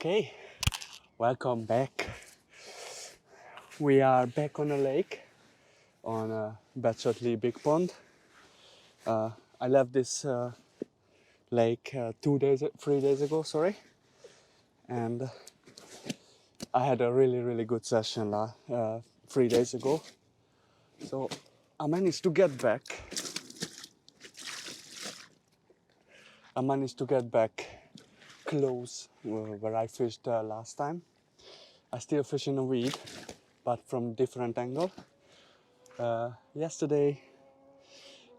Okay, welcome back. We are back on a lake on Badshot Big Pond. I left this lake 3 days ago, sorry, and I had a really good session 3 days ago. So I managed to get back. Close where I fished last time. I still fish in a weed, but from different angle. Yesterday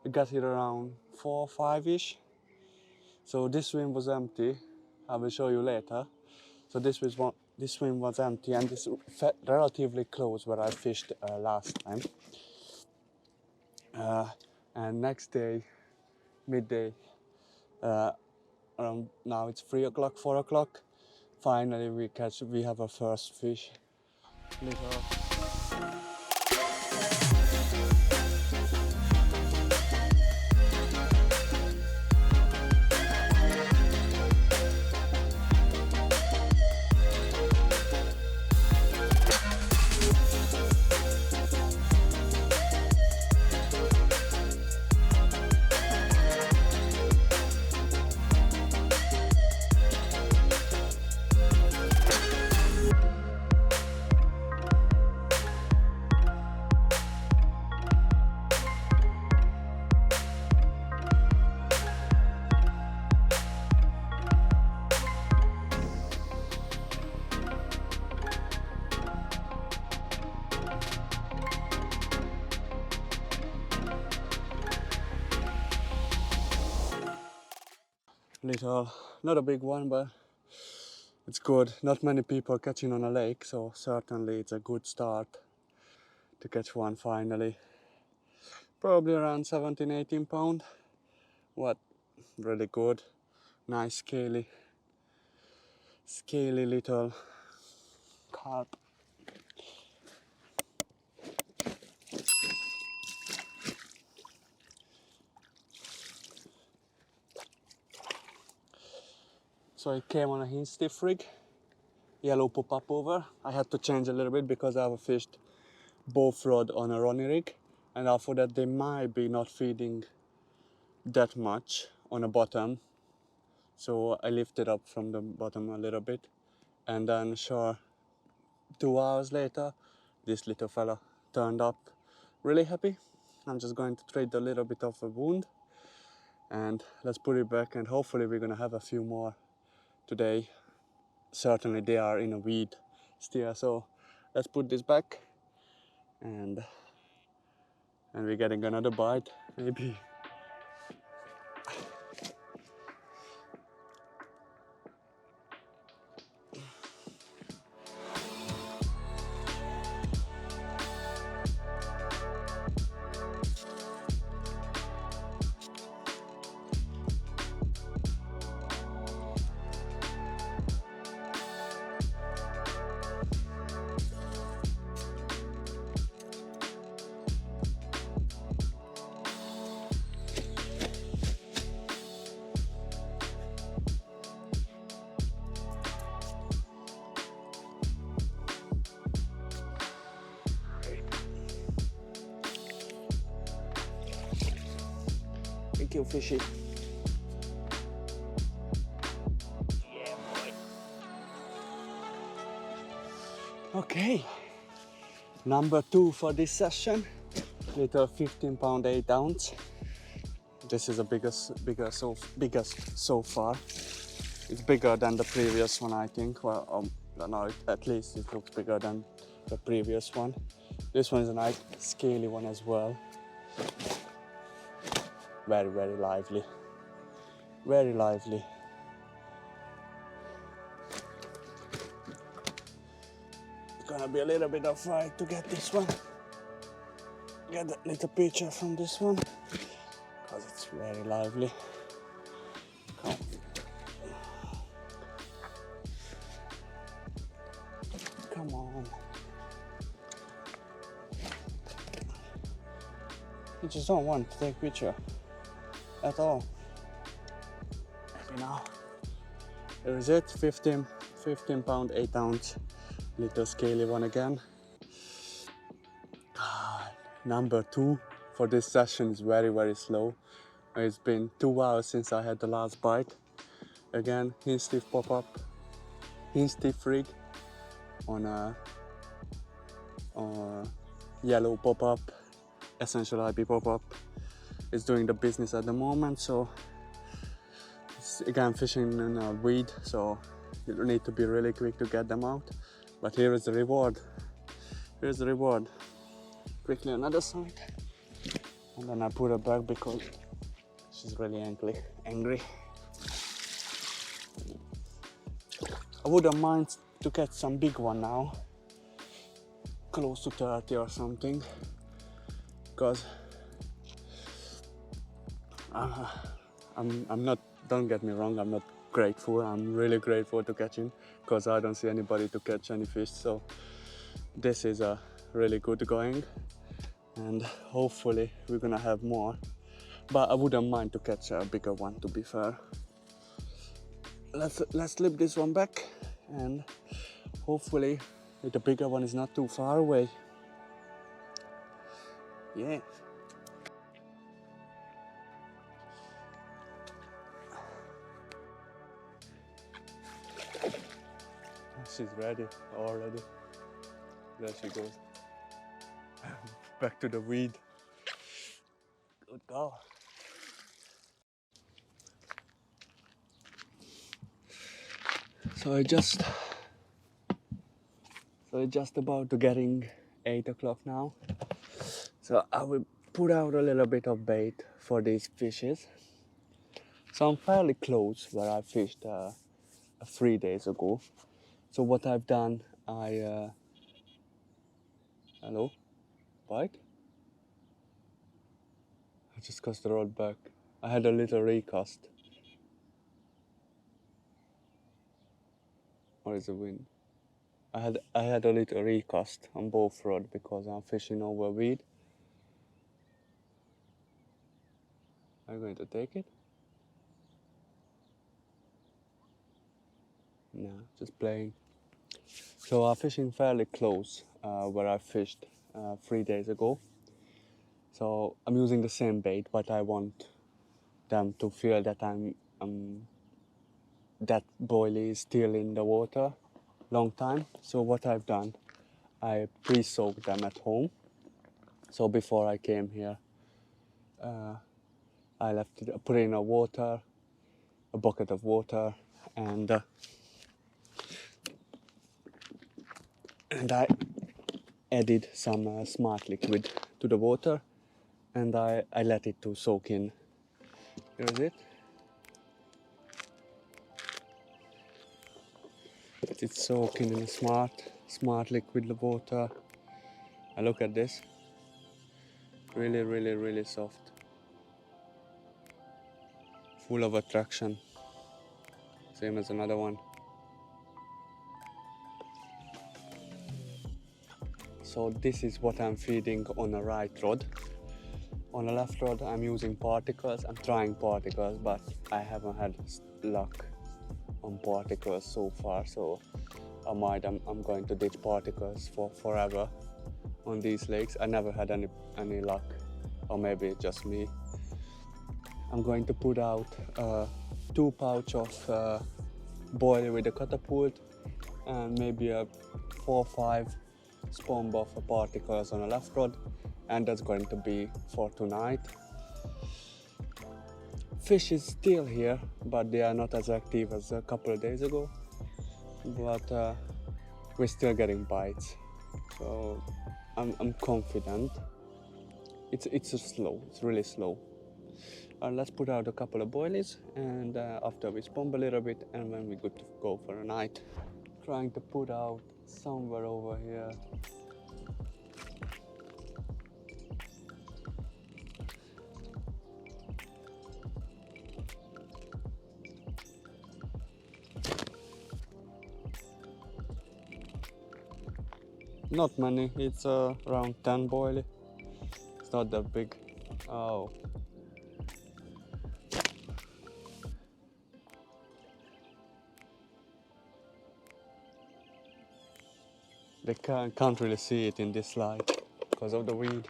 I got here around 4 or 5-ish. So this swim was empty. I will show you later. So this swim was empty, and this relatively close where I fished last time. And next day, midday, around now it's 3 o'clock, 4 o'clock. Finally we have our first fish. Little, not a big one, but it's good. Not many people catching on a lake, so certainly it's a good start to catch one finally. Probably around 17-18 pound. What? Really good. Nice scaly little carp. So it came on a hinge stiff rig, yellow pop-up over. I had to change a little bit because I have fished both rod on a running rig, and after that they might be not feeding that much on the bottom. So I lifted up from the bottom a little bit, and then sure, 2 hours later, this little fella turned up. Really happy. I'm just going to trade a little bit of a wound, and let's put it back, and hopefully we're gonna have a few more today. Certainly they are in a weed still, so let's put this back, and we're getting another bite, maybe. Thank you, fishy. Yeah, boy. Okay, number 2 for this session. Little 15 pound 8 ounce. This is the biggest so far. It's bigger than the previous one, I think. Well, no, at least it looks bigger than the previous one. This one is a nice scaly one as well. Very lively. Very lively. It's gonna be a little bit of fight to get this one. Get a little picture from this one, because it's very lively. Come. Come on. You just don't want to take picture at all. Maybe now. There is it, 15 15 pound, 8 ounce, little scaly one again. Number 2 for this session is very slow. It's been 2 hours since I had the last bite. Again, hinge stiff pop-up, hinge stiff rig on a yellow pop-up, essential IB pop-up. It's doing the business at the moment, so it's again fishing in a weed, so you need to be really quick to get them out. But here is the reward. Here's the reward. Quickly another side, and then I put her back because she's really angry. I wouldn't mind to catch some big one now, close to 30 or something, because I'm not, don't get me wrong, I'm not grateful. I'm really grateful to catching, because I don't see anybody to catch any fish, so this is a really good going, and hopefully we're gonna have more, but I wouldn't mind to catch a bigger one, to be fair. Let's slip this one back, and hopefully the bigger one is not too far away. Yeah. She's ready already. There she goes. Back to the weed. Good girl. So it's just about to getting 8 o'clock now. So I will put out a little bit of bait for these fishes. So I'm fairly close where I fished 3 days ago. So what I've done, hello, bite? I just cast the rod back. I had a little recast. Or is the wind? I had a little recast on both rod because I'm fishing over weed. Are you going to take it? No, just playing. So I'm fishing fairly close where I fished 3 days ago. So I'm using the same bait, but I want them to feel that that boilie is still in the water long time. So what I've done, I pre-soaked them at home. So before I came here, I put in a bucket of water, and I added some smart liquid to the water, and I let it to soak in. Here is it. It's soaking in a smart liquid water. And look at this. Really soft. Full of attraction. Same as another one. So this is what I'm feeding on a right rod. On a left rod I'm using particles. I'm trying particles, but I haven't had luck on particles so far. So I'm going to ditch particles for forever on these lakes. I never had any luck, or maybe just me. I'm going to put out 2 pouch of boilie with a catapult, and maybe a 4 or 5 spawn buff particles on a left rod, and that's going to be for tonight. Fish is still here, but they are not as active as a couple of days ago, but we're still getting bites, so I'm confident. It's slow, it's really slow. Let's put out a couple of boilies, and after we spomb a little bit, and then we're good to go for a night. Trying to put out somewhere over here. Not many, it's around 10 boilie. It's not that big. Oh. They can't really see it in this light because of the weed.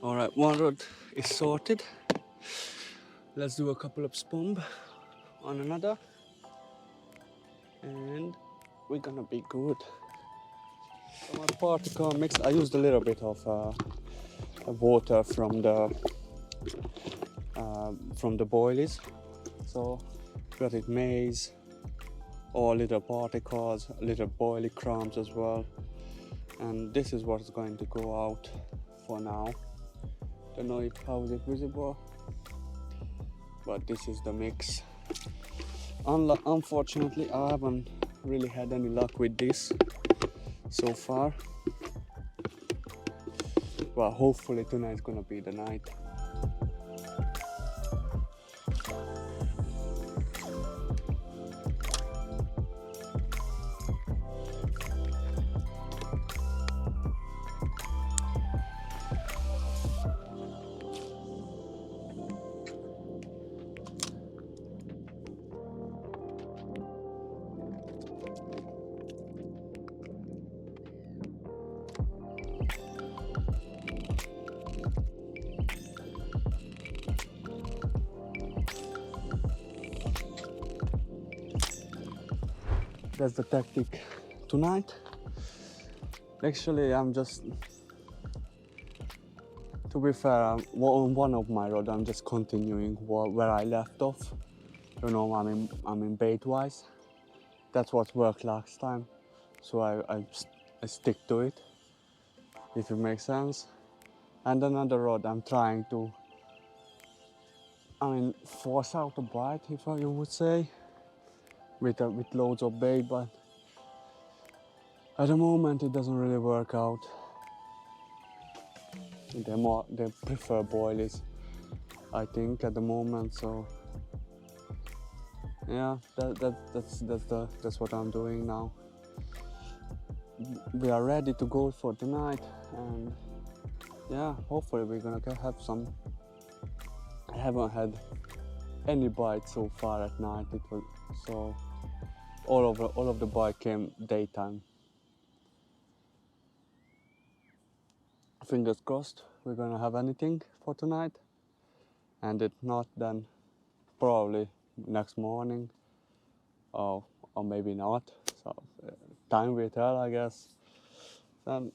Alright, one rod is sorted. Let's do a couple of spumb on another. And we're gonna be good. So my particle mix, I used a little bit of water from the boilies. So got it maize, all little particles, little boilie crumbs as well. And this is what's going to go out for now. Don't know how is it visible, but this is the mix. Unfortunately, I haven't really had any luck with this so far. Well, hopefully tonight's gonna be the night. That's the tactic tonight. Actually, I'm just, to be fair, on one of my rods, I'm just continuing where I left off. You know, I mean bait-wise. That's what worked last time, so I stick to it, if it makes sense. And another rod, I'm trying to, force out a bite, if you would say, with loads of bait, but at the moment it doesn't really work out. They prefer boilies, I think, at the moment. So yeah, that's what I'm doing now. We are ready to go for tonight, and yeah, hopefully we're gonna have some. I haven't had any bite so far at night. It was so all of the bite came daytime. Fingers crossed we're gonna have anything for tonight, and if not, then probably next morning, or maybe not. So time will tell, I guess. Then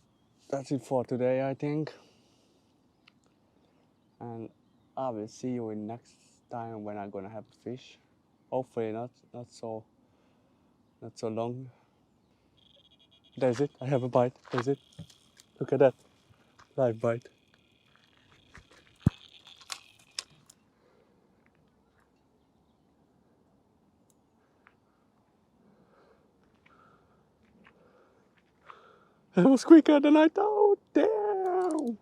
that's it for today, I think, and I will see you in next time when I'm gonna have fish. Hopefully not so long. There's it. I have a bite. There's it. Look at that. Live bite. It was quicker than I thought. Damn.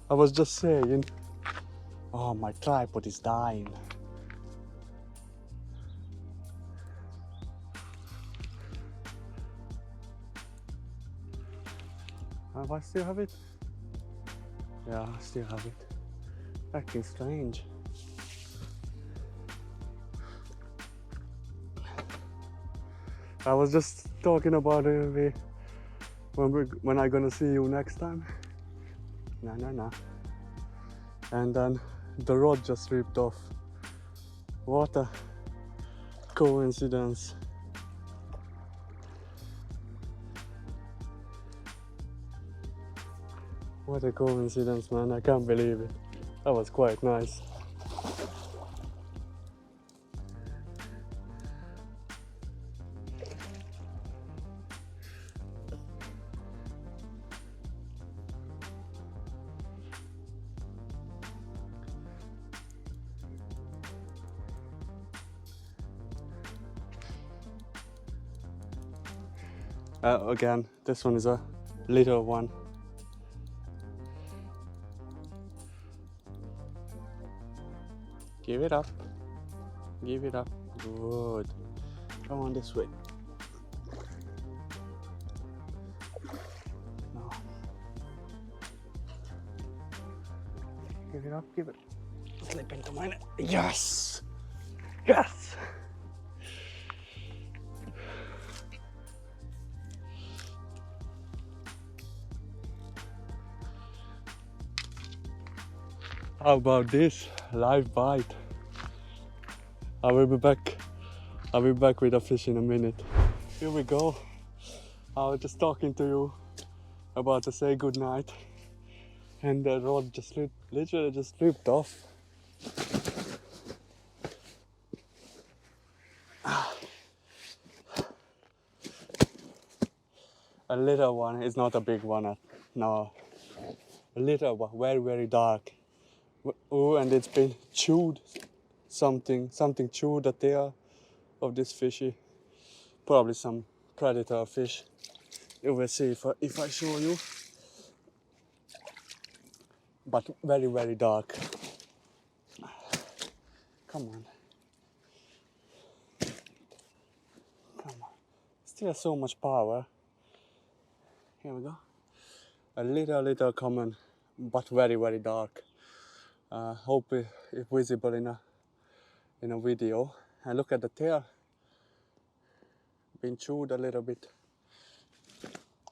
I was just saying, oh, my tripod is dying. I still have it? Yeah, I still have it. Acting strange. I was just talking about it when I'm gonna see you next time. No. And then the rod just ripped off. What a coincidence. What a coincidence, man. I can't believe it. That was quite nice. Again, this one is a little one. Give it up. Give it up. Good. Come on this way. No. Give it up, give it. Slip into my net. Yes! Yes! How about this live bite? I will be back. I'll be back with a fish in a minute. Here we go. I was just talking to you, about to say good night, and the rod just literally just slipped off. A little one, it's not a big one, no. A little one, very, very dark. Oh, and it's been chewed. Something chewed the tail of this fishy. Probably some predator fish. You will see if I show you. But very, very dark. Come on. Come on. Still so much power. Here we go. A little common, but very, very dark. Hope it's visible in a video. And look at the tail. Been chewed a little bit.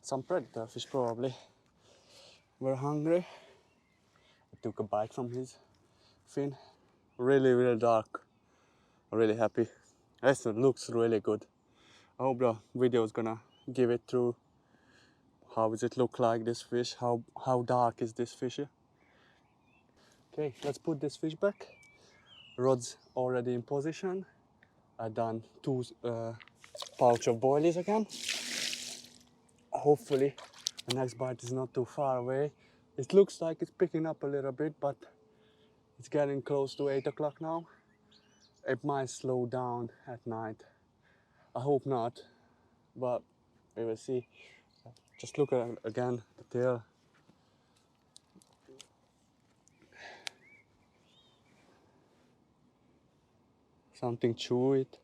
Some predator fish probably. We're hungry. I took a bite from his fin. Really, really dark. Really happy. This looks really good. I hope the video is gonna give it through. How does it look like, this fish? How dark is this fish? Okay, let's put this fish back. Rod's already in position. I done 2 pouch of boilies again. Hopefully the next bite is not too far away. It looks like it's picking up a little bit, but it's getting close to 8 o'clock now. It might slow down at night. I hope not, but we will see. Just look at again the tail. Something chew it.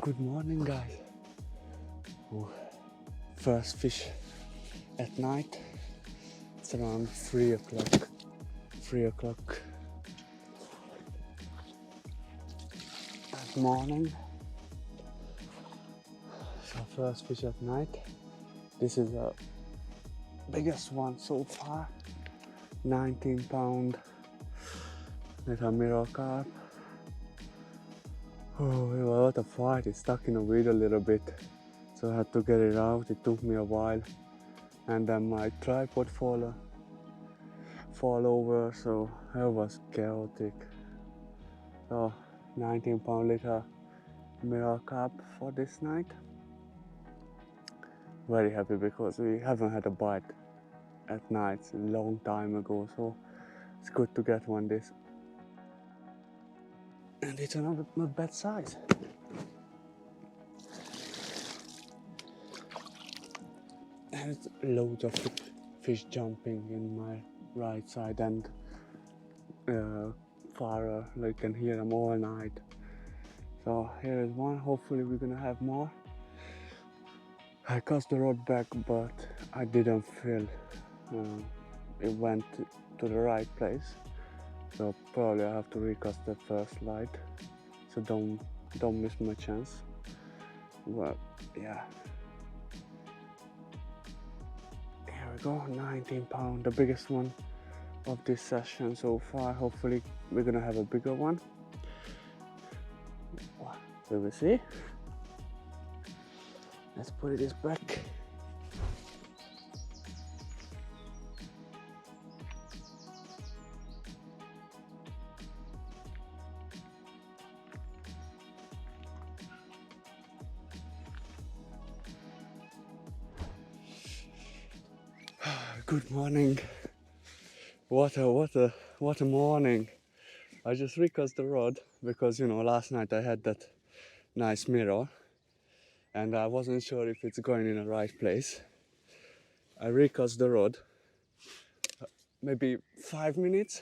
Good morning, guys. Ooh. First fish at night. It's around 3 o'clock. 3 o'clock. Good morning. So first fish at night. This is the biggest one so far. 19-pound little mirror carp. Oh, it was a lot of fight. It's stuck in the weed a little bit, so I had to get it out. It took me a while, and then my tripod fall over, so it was chaotic. So 19-pound little mirror carp for this night. Very happy because we haven't had a bite at night a long time ago, so it's good to get one this. And it's not bad size. And it's loads of fish jumping in my right side and far, like you can hear them all night. So here is one. Hopefully we're gonna have more. I cast the rod back, but I didn't feel it went to the right place. So probably I have to recast the first light, so don't miss my chance. But yeah, here we go. 19-pound, the biggest one of this session so far. Hopefully we're gonna have a bigger one. We will see. Let's put this back. Good morning. What a morning. I just recast the rod because last night I had that nice mirror and I wasn't sure if it's going in the right place. I recast the rod. Maybe 5 minutes.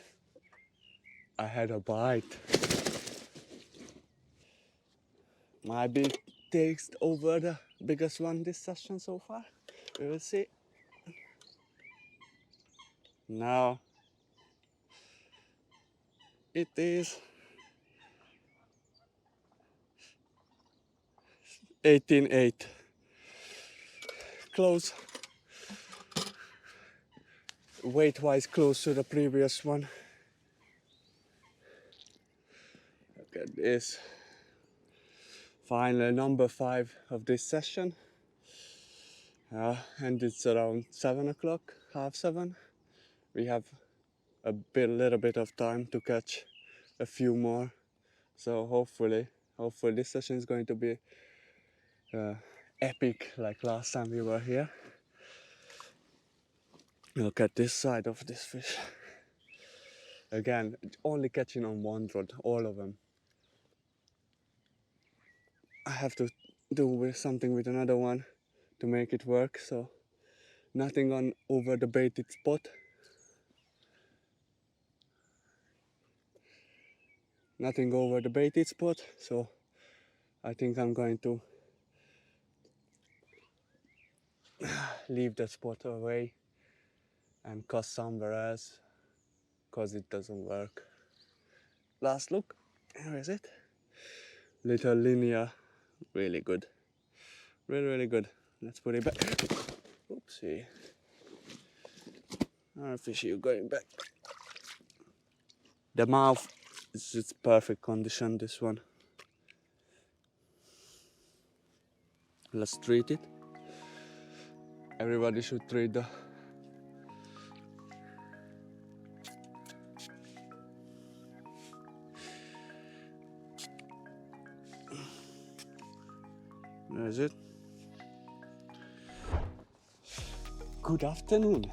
I had a bite. Maybe takes over the biggest one this session so far. We will see. Now it is 18.8. Close. Weight-wise close to the previous one. Look at this. Finally number 5 of this session. And it's around 7 o'clock, half 7. We have little bit of time to catch a few more. So hopefully this session is going to be epic like last time we were here. Look at this side of this fish. Again, only catching on one rod, all of them. I have to do something with another one to make it work, so nothing on over the baited spot. Nothing over the baited spot, so I think I'm going to leave that spot away and cast somewhere else, because it doesn't work. Last look, here is it. Little linear, really good. Really good. Let's put it back. Oopsie. Our fish, you going back. The mouth is just perfect condition, this one. Let's treat it. Everybody should treat the There is it. Good afternoon.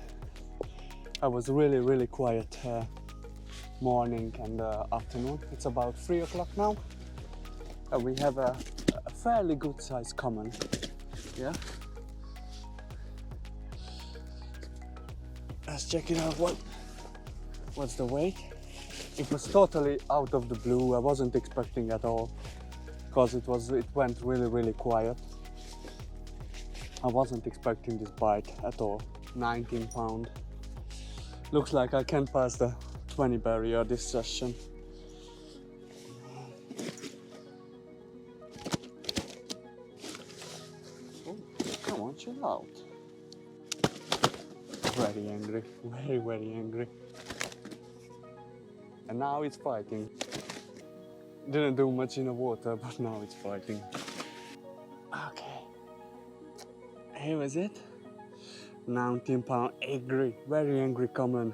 I was really quiet morning and afternoon. It's about 3 o'clock now. We have a fairly good size common. Yeah. Let's check it out. What's the weight? It was totally out of the blue. I wasn't expecting at all, because it went really quiet. I wasn't expecting this bite at all. 19 pound. Looks like I can pass the 20 barrier this session. Oh, come on, chill out. Very angry, very angry. And now it's fighting. Didn't do much in the water, but now it's fighting. Okay. Here is it. 19 pound, angry, very angry common.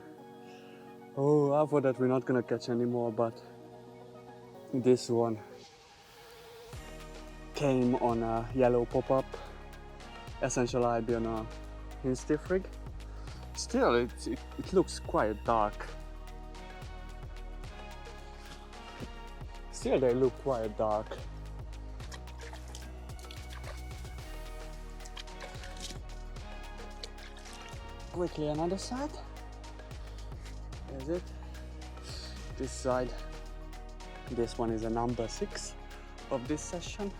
Oh, I thought that we're not gonna catch anymore, but this one came on a yellow pop-up, essential IB on a hin stiff rig. Still, it looks quite dark. Still, they look quite dark. Quickly another side. There's it. This side. This one is a number 6 of this session.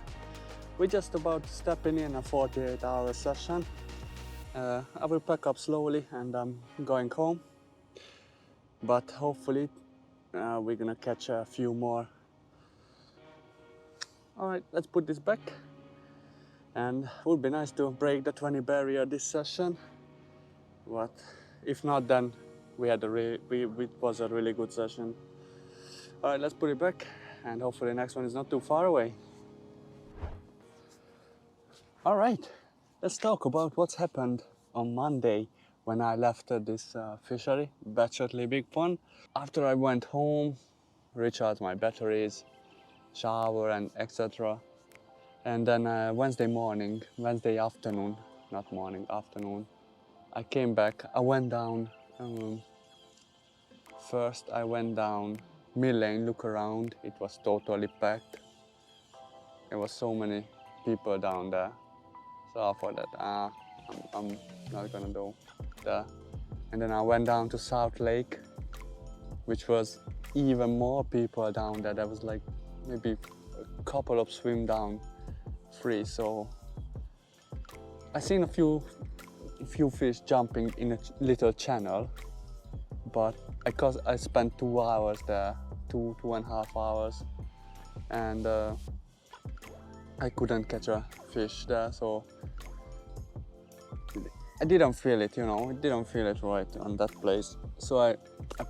We're just about stepping in a 48-hour session. I will pack up slowly and I'm going home. But hopefully we're gonna catch a few more. Alright, let's put this back. And it would be nice to break the 20 barrier this session. But if not, then it was a really good session. Alright, let's put it back and hopefully the next one is not too far away. Alright, let's talk about what's happened on Monday when I left this fishery, Badshot Big Pond. After I went home, recharged my batteries, shower and etc. And then Wednesday afternoon, not morning, afternoon, I came back, I went down, first I went down Mill Lane, look around, it was totally packed. There was so many people down there. So I thought that, I'm not gonna go there. And then I went down to South Lake, which was even more people down there. There was like maybe a couple of swim down free. So I seen a few fish jumping in a little channel, but because I spent 2 hours there, 2.5 hours, and I couldn't catch a fish there, so I didn't feel it, you know, I didn't feel it right on that place. So I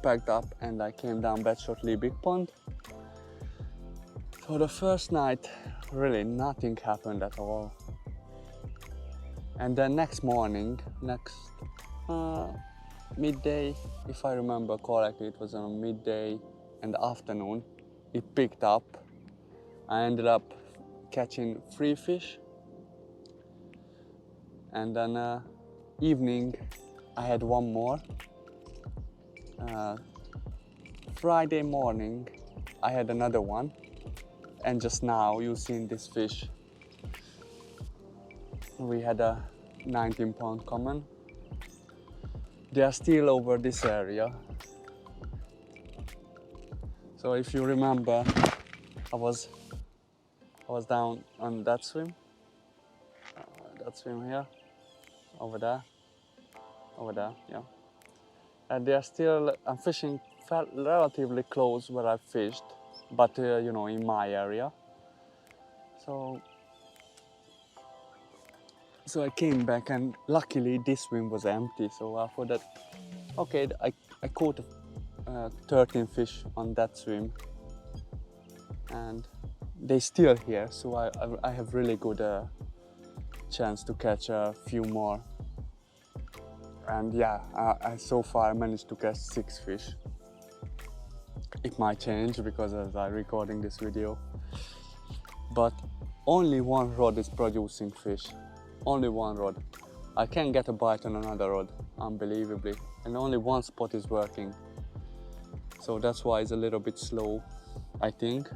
packed up and I came down Badshot Big Pond. So the first night, really nothing happened at all. And then next morning, midday, if I remember correctly, it was on midday and afternoon, it picked up. I ended up catching 3 fish. And then evening, I had 1 more. Friday morning, I had another one. And just now, you've seen this fish. We had a 19-pound common. They are still over this area. So if you remember, I was down on that swim here, over there, yeah. And they are still, I'm fishing relatively close where I fished, but you know, in my area. So I came back and luckily this swim was empty. So I thought that, okay, I caught 13 fish on that swim and they're still here. So I have really good chance to catch a few more. And yeah, I so far managed to catch 6 fish. It might change because as I'm recording this video, but only 1 rod is producing fish. Only 1 rod. I can't get a bite on another rod, unbelievably, and only 1 spot is working. So that's why it's a little bit slow, I think.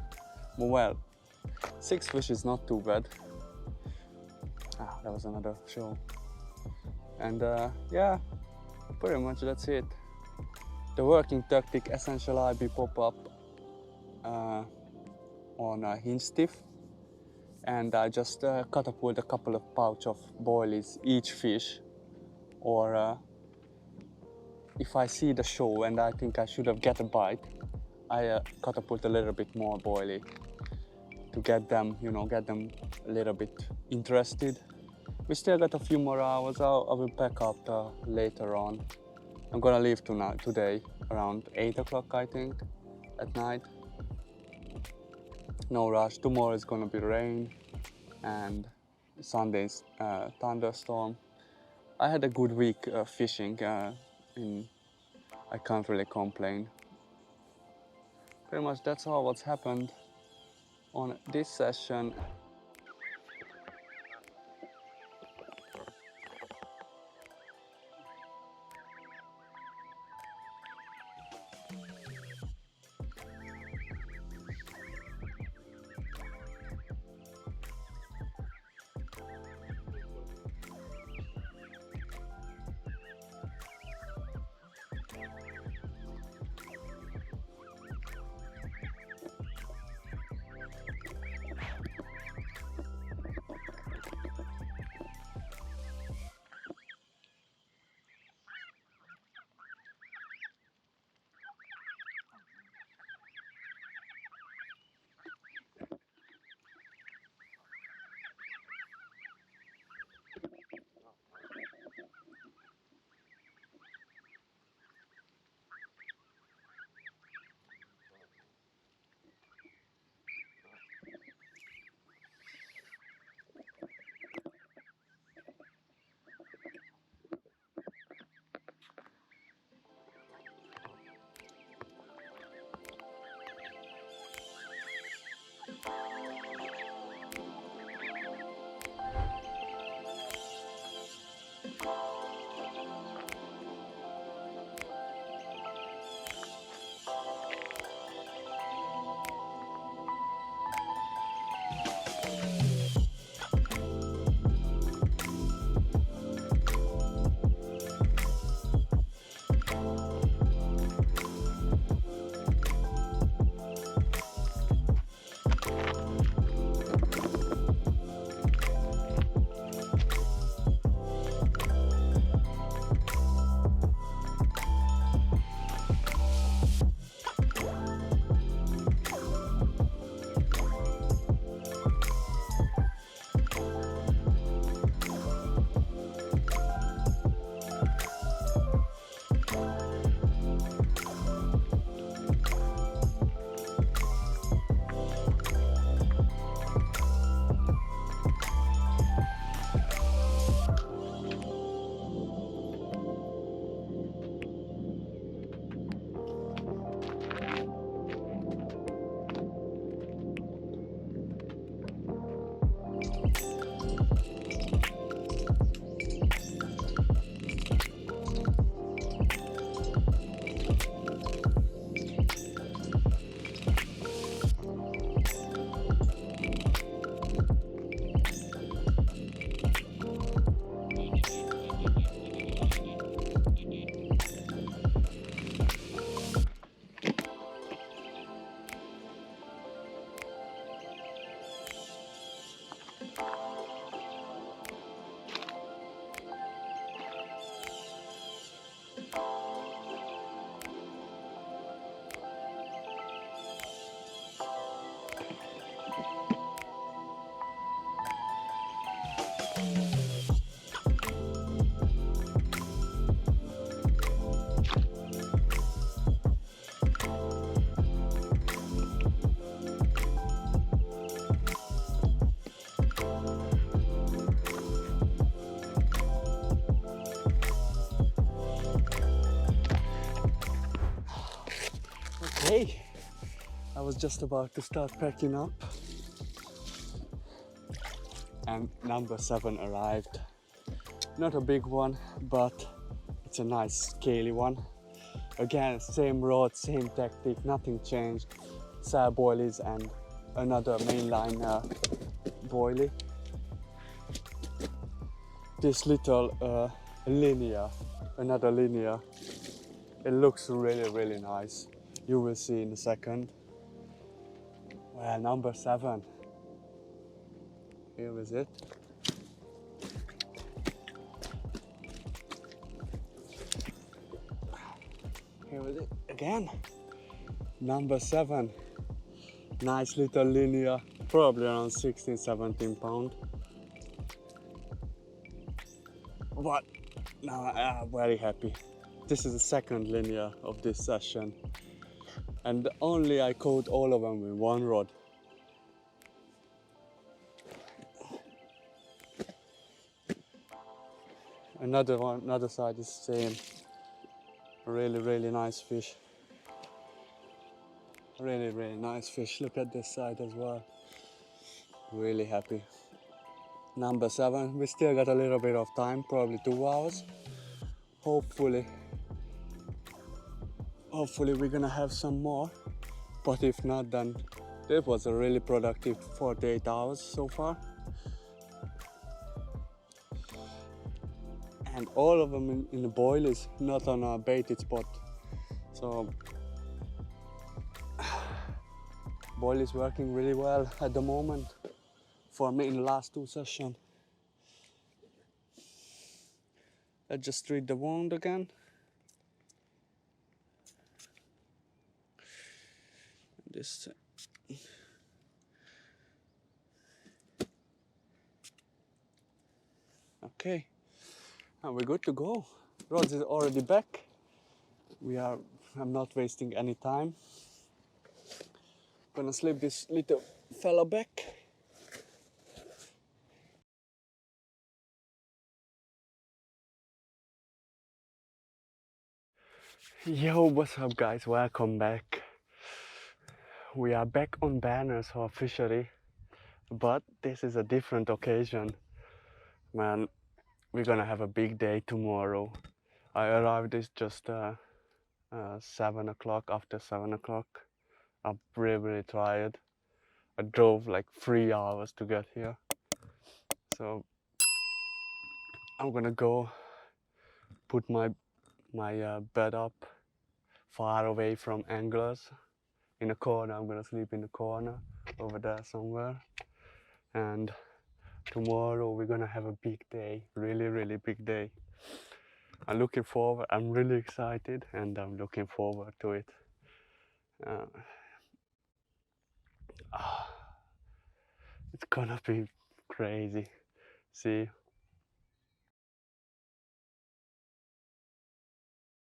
Well, 6 fish is not too bad. That was another show. And yeah, pretty much that's it. The working tactic, essential IB pop-up on a hinge stiff. And I just catapult a couple of pouch of boilies each fish, or if I see the show and I think I should have get a bite, I catapult a little bit more boilie to get them, you know, get them a little bit interested. We still got a few more hours. I will pack up later on. I'm gonna leave today around 8 o'clock, I think, at night. No rush. Tomorrow is gonna be rain and Sunday's thunderstorm. I had a good week fishing. I can't really complain. Pretty much that's all what's happened on this session. Okay, I was just about to start packing up and number 7 arrived. Not a big one, but it's a nice scaly one. Again, same rod, same tactic, nothing changed. Side boilies and another mainline boilie. This little linear, another linear, it looks really nice. You will see in a second. Well, number 7. Here is it. Here is it again. Number 7. Nice little linear, probably around 16-17 pound. But now I'm very happy. This is the second linear of this session. And only I caught all of them with one rod. Another one, another side is same. Really nice fish. Really nice fish. Look at this side as well. Really happy. Number 7, we still got a little bit of time, probably 2 hours. Hopefully we're gonna have some more. But if not, then it was a really productive 48 hours so far. And all of them in the boilies, not on a baited spot. So boil is working really well at the moment for me in the last 2 sessions. Let's just treat the wound again. This. Okay, and we're good to go. Rods is already back. I'm not wasting any time. Gonna slip this little fella back. Yo, what's up guys? Welcome back. We are back on banners for fishery, but this is a different occasion. Man, we're gonna have a big day tomorrow. I arrived at just 7 o'clock, after 7 o'clock. I'm really tired. I drove like 3 hours to get here. So I'm gonna go put my bed up far away from anglers in a corner. I'm gonna sleep in the corner over there somewhere. And tomorrow we're gonna have a big day, really big day. I'm really excited and I'm looking forward to it. It's gonna be crazy. See,